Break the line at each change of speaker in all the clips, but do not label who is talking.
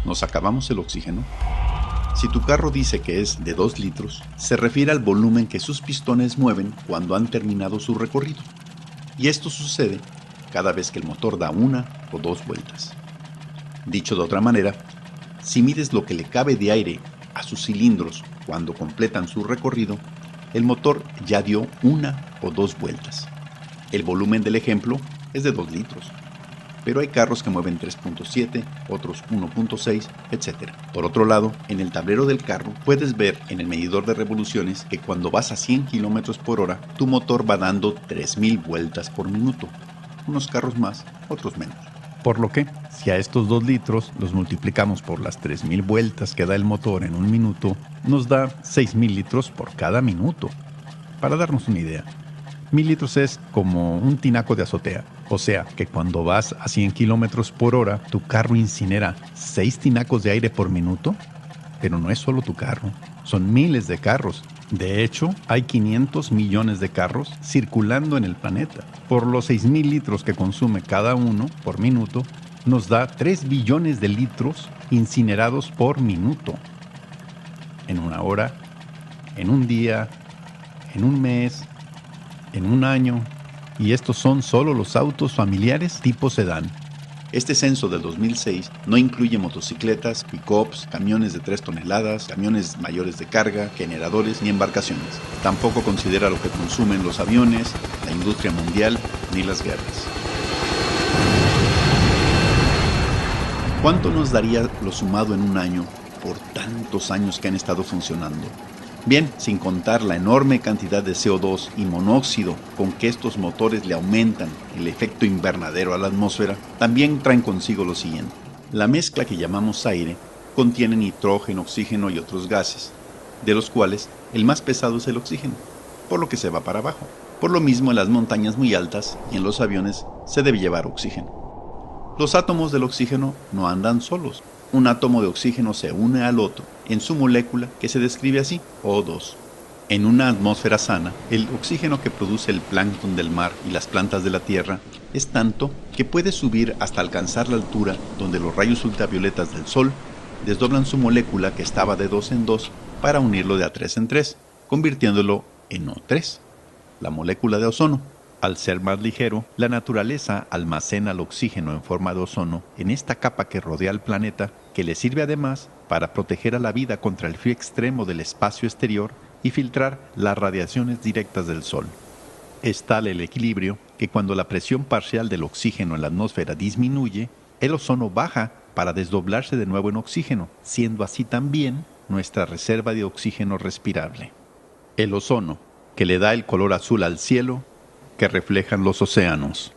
¿Nos acabamos el oxígeno? Si tu carro dice que es de 2 litros, se refiere al volumen que sus pistones mueven cuando han terminado su recorrido. Y esto sucede cada vez que el motor da una o dos vueltas. Dicho de otra manera, si mides lo que le cabe de aire a sus cilindros cuando completan su recorrido, el motor ya dio una o dos vueltas. El volumen del ejemplo es de 2 litros, pero hay carros que mueven 3.7, otros 1.6, etc. Por otro lado, en el tablero del carro puedes ver en el medidor de revoluciones que cuando vas a 100 km por hora, tu motor va dando 3000 vueltas por minuto. Unos carros más, otros menos. Por lo que, si a estos 2 litros los multiplicamos por las 3000 vueltas que da el motor en un minuto, nos da 6000 litros por cada minuto. Para darnos una idea, 1000 litros es como un tinaco de azotea. O sea, que cuando vas a 100 kilómetros por hora, tu carro incinera 6 tinacos de aire por minuto. Pero no es solo tu carro, son miles de carros. De hecho, hay 500 millones de carros circulando en el planeta. Por los 6000 litros que consume cada uno por minuto, nos da 3 billones de litros incinerados por minuto. En una hora, en un día, en un mes, en un año, y estos son solo los autos familiares tipo sedán. Este censo del 2006 no incluye motocicletas, pick-ups, camiones de 3 toneladas, camiones mayores de carga, generadores ni embarcaciones. Tampoco considera lo que consumen los aviones, la industria mundial ni las guerras. ¿Cuánto nos daría lo sumado en un año por tantos años que han estado funcionando? Bien, sin contar la enorme cantidad de CO2 y monóxido con que estos motores le aumentan el efecto invernadero a la atmósfera, también traen consigo lo siguiente. La mezcla que llamamos aire contiene nitrógeno, oxígeno y otros gases, de los cuales el más pesado es el oxígeno, por lo que se va para abajo. Por lo mismo, en las montañas muy altas y en los aviones se debe llevar oxígeno. Los átomos del oxígeno no andan solos. Un átomo de oxígeno se une al otro en su molécula que se describe así, O2. En una atmósfera sana, el oxígeno que produce el plancton del mar y las plantas de la tierra es tanto que puede subir hasta alcanzar la altura donde los rayos ultravioletas del sol desdoblan su molécula que estaba de 2 en 2 para unirlo de A3 en 3, convirtiéndolo en O3, la molécula de ozono. Al ser más ligero, la naturaleza almacena el oxígeno en forma de ozono en esta capa que rodea al planeta, que le sirve además para proteger a la vida contra el frío extremo del espacio exterior y filtrar las radiaciones directas del Sol. Es tal el equilibrio que cuando la presión parcial del oxígeno en la atmósfera disminuye, el ozono baja para desdoblarse de nuevo en oxígeno, siendo así también nuestra reserva de oxígeno respirable. El ozono, que le da el color azul al cielo, que reflejan los océanos.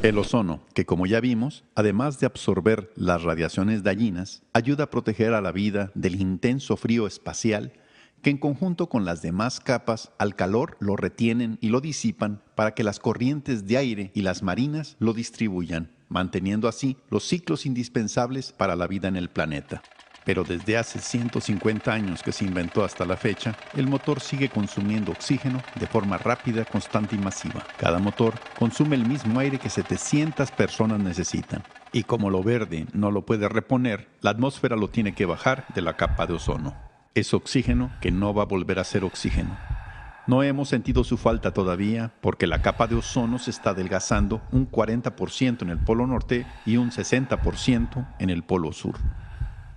El ozono, que como ya vimos, además de absorber las radiaciones dañinas, ayuda a proteger a la vida del intenso frío espacial que en conjunto con las demás capas al calor lo retienen y lo disipan para que las corrientes de aire y las marinas lo distribuyan, manteniendo así los ciclos indispensables para la vida en el planeta. Pero desde hace 150 años que se inventó hasta la fecha, el motor sigue consumiendo oxígeno de forma rápida, constante y masiva. Cada motor consume el mismo aire que 700 personas necesitan. Y como lo verde no lo puede reponer, la atmósfera lo tiene que bajar de la capa de ozono. Es oxígeno que no va a volver a ser oxígeno. No hemos sentido su falta todavía porque la capa de ozono se está adelgazando un 40% en el polo norte y un 60% en el polo sur.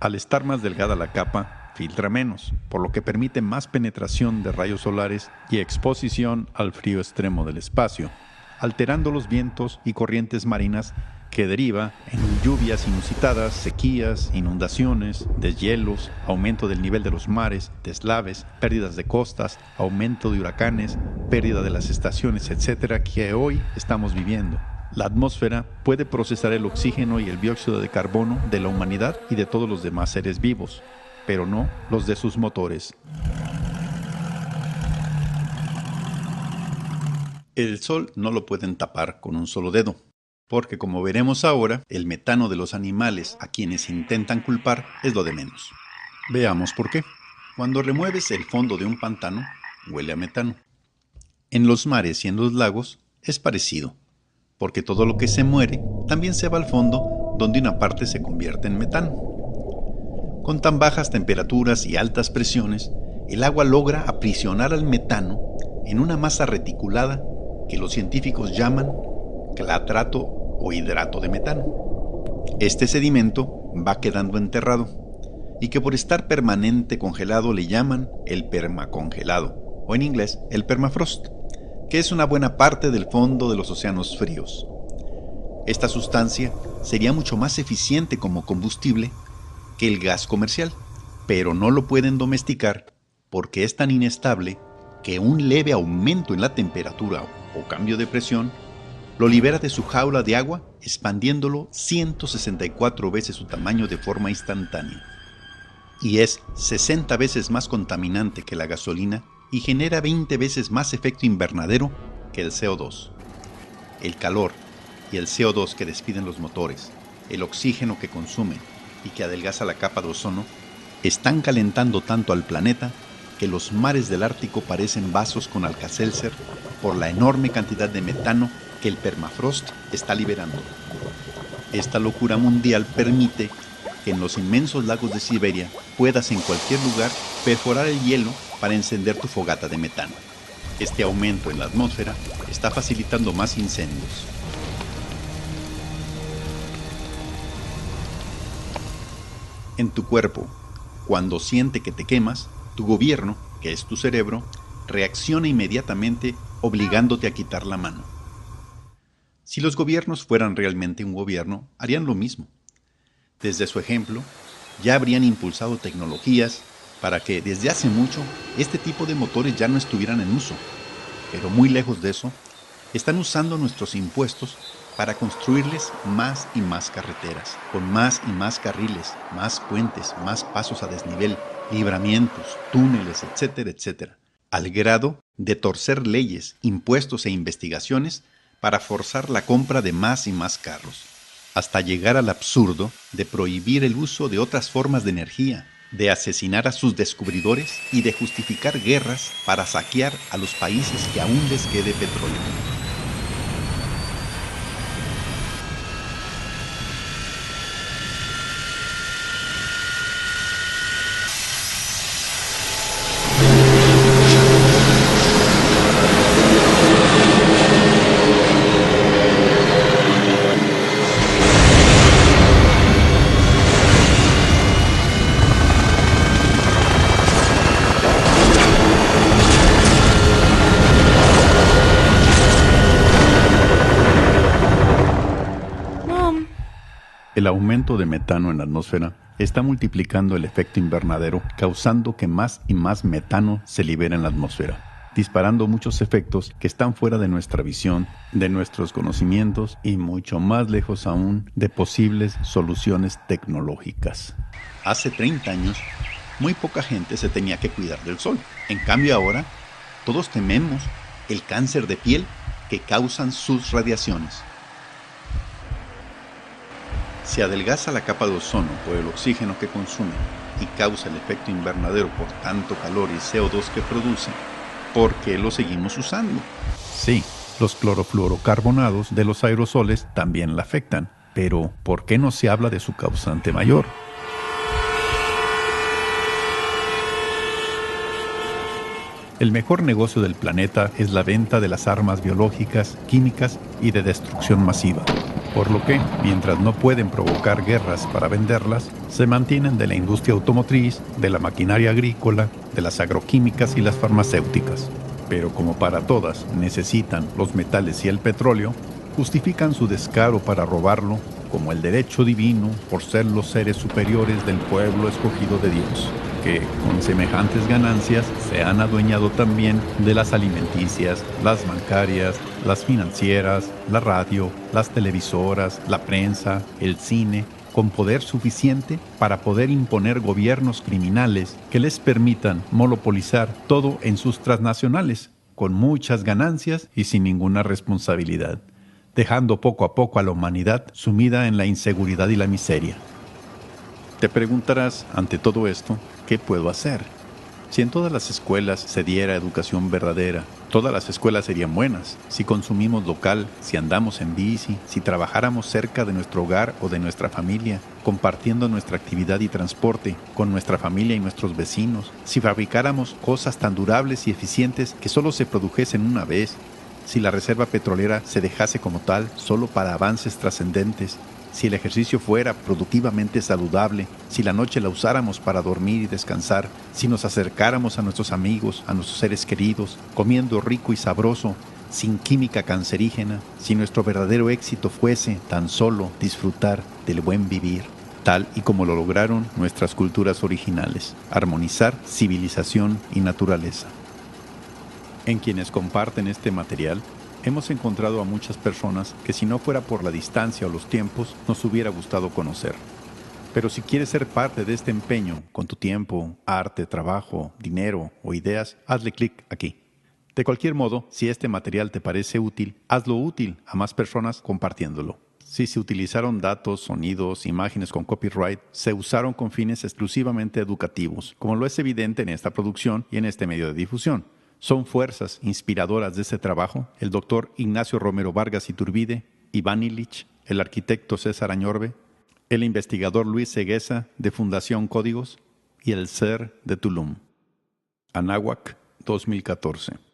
Al estar más delgada la capa, filtra menos, por lo que permite más penetración de rayos solares y exposición al frío extremo del espacio, alterando los vientos y corrientes marinas que deriva en lluvias inusitadas, sequías, inundaciones, deshielos, aumento del nivel de los mares, deslaves, pérdidas de costas, aumento de huracanes, pérdida de las estaciones, etcétera, que hoy estamos viviendo. La atmósfera puede procesar el oxígeno y el dióxido de carbono de la humanidad y de todos los demás seres vivos, pero no los de sus motores. El sol no lo pueden tapar con un solo dedo. Porque como veremos ahora, el metano de los animales a quienes intentan culpar es lo de menos. Veamos por qué. Cuando remueves el fondo de un pantano, huele a metano. En los mares y en los lagos es parecido, porque todo lo que se muere también se va al fondo, donde una parte se convierte en metano. Con tan bajas temperaturas y altas presiones, el agua logra aprisionar al metano en una masa reticulada que los científicos llaman clatrato o hidrato de metano. Este sedimento va quedando enterrado y que por estar permanente congelado le llaman el permacongelado, o en inglés el permafrost, que es una buena parte del fondo de los océanos fríos. Esta sustancia sería mucho más eficiente como combustible que el gas comercial, pero no lo pueden domesticar porque es tan inestable que un leve aumento en la temperatura o cambio de presión lo libera de su jaula de agua, expandiéndolo 164 veces su tamaño de forma instantánea. Y es 60 veces más contaminante que la gasolina y genera 20 veces más efecto invernadero que el CO2. El calor y el CO2 que despiden los motores, el oxígeno que consumen y que adelgaza la capa de ozono, están calentando tanto al planeta que los mares del Ártico parecen vasos con Alka-Seltzer por la enorme cantidad de metano que el permafrost está liberando. Esta locura mundial permite que en los inmensos lagos de Siberia puedas en cualquier lugar perforar el hielo para encender tu fogata de metano. Este aumento en la atmósfera está facilitando más incendios. En tu cuerpo, cuando siente que te quemas, tu gobierno, que es tu cerebro, reacciona inmediatamente obligándote a quitar la mano. Si los gobiernos fueran realmente un gobierno, harían lo mismo. Desde su ejemplo, ya habrían impulsado tecnologías para que desde hace mucho este tipo de motores ya no estuvieran en uso. Pero muy lejos de eso, están usando nuestros impuestos para construirles más y más carreteras, con más y más carriles, más puentes, más pasos a desnivel, libramientos, túneles, etcétera, etcétera, al grado de torcer leyes, impuestos e investigaciones para forzar la compra de más y más carros, hasta llegar al absurdo de prohibir el uso de otras formas de energía, de asesinar a sus descubridores y de justificar guerras para saquear a los países que aún les quede petróleo. El aumento de metano en la atmósfera está multiplicando el efecto invernadero, causando que más y más metano se libere en la atmósfera, disparando muchos efectos que están fuera de nuestra visión, de nuestros conocimientos y mucho más lejos aún de posibles soluciones tecnológicas. Hace 30 años, muy poca gente se tenía que cuidar del sol. En cambio ahora, todos tememos el cáncer de piel que causan sus radiaciones. Se adelgaza la capa de ozono por el oxígeno que consume y causa el efecto invernadero por tanto calor y CO2 que produce. ¿Por qué lo seguimos usando? Sí, los clorofluorocarbonados de los aerosoles también la afectan, pero ¿por qué no se habla de su causante mayor? El mejor negocio del planeta es la venta de las armas biológicas, químicas y de destrucción masiva. Por lo que, mientras no pueden provocar guerras para venderlas, se mantienen de la industria automotriz, de la maquinaria agrícola, de las agroquímicas y las farmacéuticas. Pero como para todas necesitan los metales y el petróleo, justifican su descaro para robarlo como el derecho divino por ser los seres superiores del pueblo escogido de Dios, que con semejantes ganancias se han adueñado también de las alimenticias, las bancarias, las financieras, la radio, las televisoras, la prensa, el cine, con poder suficiente para poder imponer gobiernos criminales que les permitan monopolizar todo en sus transnacionales, con muchas ganancias y sin ninguna responsabilidad. dejando poco a poco a la humanidad sumida en la inseguridad y la miseria. Te preguntarás, ante todo esto, ¿qué puedo hacer? Si en todas las escuelas se diera educación verdadera, todas las escuelas serían buenas. Si consumimos local, si andamos en bici, si trabajáramos cerca de nuestro hogar o de nuestra familia, compartiendo nuestra actividad y transporte con nuestra familia y nuestros vecinos, si fabricáramos cosas tan durables y eficientes que solo se produjesen una vez, si la reserva petrolera se dejase como tal solo para avances trascendentes, si el ejercicio fuera productivamente saludable, si la noche la usáramos para dormir y descansar, si nos acercáramos a nuestros amigos, a nuestros seres queridos, comiendo rico y sabroso, sin química cancerígena, si nuestro verdadero éxito fuese tan solo disfrutar del buen vivir, tal y como lo lograron nuestras culturas originales, armonizar civilización y naturaleza. En quienes comparten este material, hemos encontrado a muchas personas que si no fuera por la distancia o los tiempos, nos hubiera gustado conocer. Pero si quieres ser parte de este empeño, con tu tiempo, arte, trabajo, dinero o ideas, hazle clic aquí. De cualquier modo, si este material te parece útil, hazlo útil a más personas compartiéndolo. Si se utilizaron datos, sonidos, imágenes con copyright, se usaron con fines exclusivamente educativos, como lo es evidente en esta producción y en este medio de difusión. Son fuerzas inspiradoras de este trabajo el doctor Ignacio Romero Vargas Iturbide, Iván Illich, el arquitecto César Añorbe, el investigador Luis Cegueza de Fundación Códigos y el SER de Tulum. Anáhuac, 2014.